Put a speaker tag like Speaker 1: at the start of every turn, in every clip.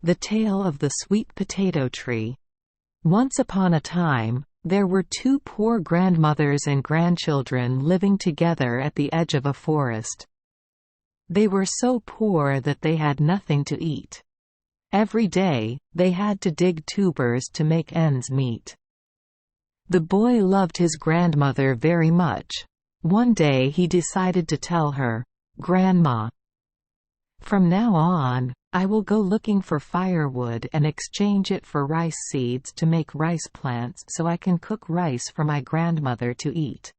Speaker 1: The Tale of the Sweet Potato Tree. Once upon a time, there were two poor grandmothers and grandchildren living together at the edge of a forest. They were so poor that they had nothing to eat. Every day, they had to dig tubers to make ends meet. The boy loved his grandmother very much. One day he decided to tell her, "Grandma, from now on, I will go looking for firewood and exchange it for rice seeds to make rice plants so I can cook rice for my grandmother to eat.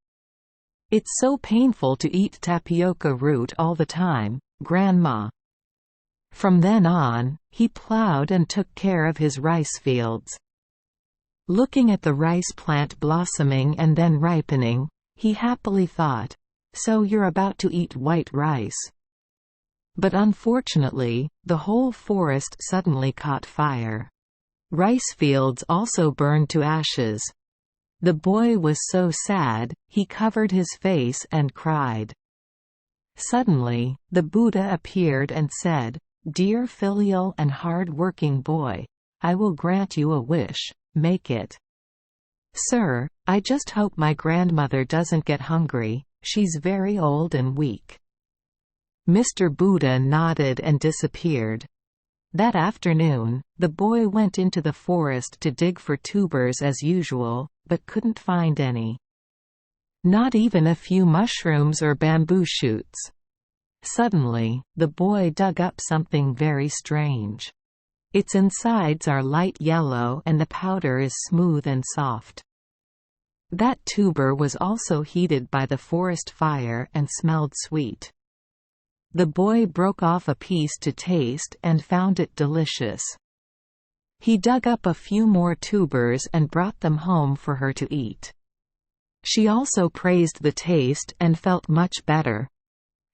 Speaker 1: It's so painful to eat tapioca root all the time, Grandma." From then on, he plowed and took care of his rice fields. Looking at the rice plant blossoming and then ripening, he happily thought, "So you're about to eat white rice." But unfortunately, the whole forest suddenly caught fire. Rice fields also burned to ashes. The boy was so sad, he covered his face and cried. Suddenly, the Buddha appeared and said, "Dear filial and hard-working boy, I will grant you a wish, make it." "Sir, I just hope my grandmother doesn't get hungry, she's very old and weak." Mr. Buddha nodded and disappeared. That afternoon, the boy went into the forest to dig for tubers as usual, but couldn't find any. Not even a few mushrooms or bamboo shoots. Suddenly, the boy dug up something very strange. Its insides are light yellow and the powder is smooth and soft. That tuber was also heated by the forest fire and smelled sweet. The boy broke off a piece to taste and found it delicious. He dug up a few more tubers and brought them home for her to eat. She also praised the taste and felt much better.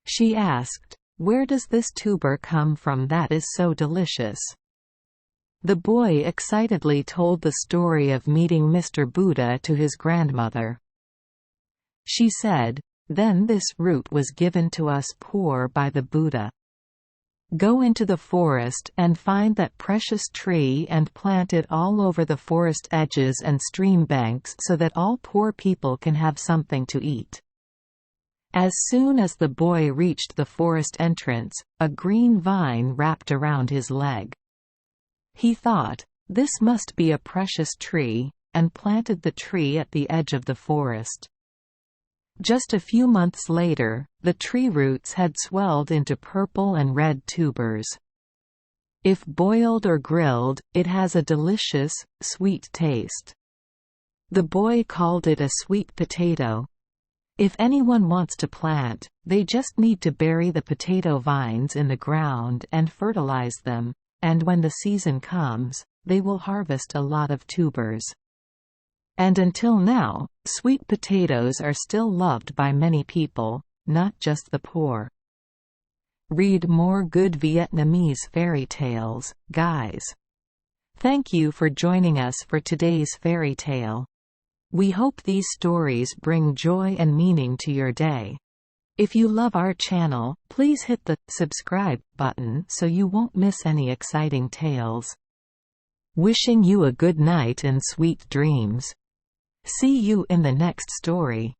Speaker 1: She asked, "Where does this tuber come from that is so delicious?" The boy excitedly told the story of meeting Mr. Buddha to his grandmother. She said, "Then this root was given to us poor by the Buddha. Go into the forest and find that precious tree and plant it all over the forest edges and stream banks so that all poor people can have something to eat." As soon as the boy reached the forest entrance, a green vine wrapped around his leg. He thought, "This must be a precious tree," and planted the tree at the edge of the forest. Just a few months later, the tree roots had swelled into purple and red tubers. If boiled or grilled, it has a delicious, sweet taste. The boy called it a sweet potato. If anyone wants to plant, they just need to bury the potato vines in the ground and fertilize them, and when the season comes, they will harvest a lot of tubers. And until now, sweet potatoes are still loved by many people, not just the poor. Read more good Vietnamese fairy tales, guys. Thank you for joining us for today's fairy tale. We hope these stories bring joy and meaning to your day. If you love our channel, please hit the subscribe button so you won't miss any exciting tales. Wishing you a good night and sweet dreams. See you in the next story.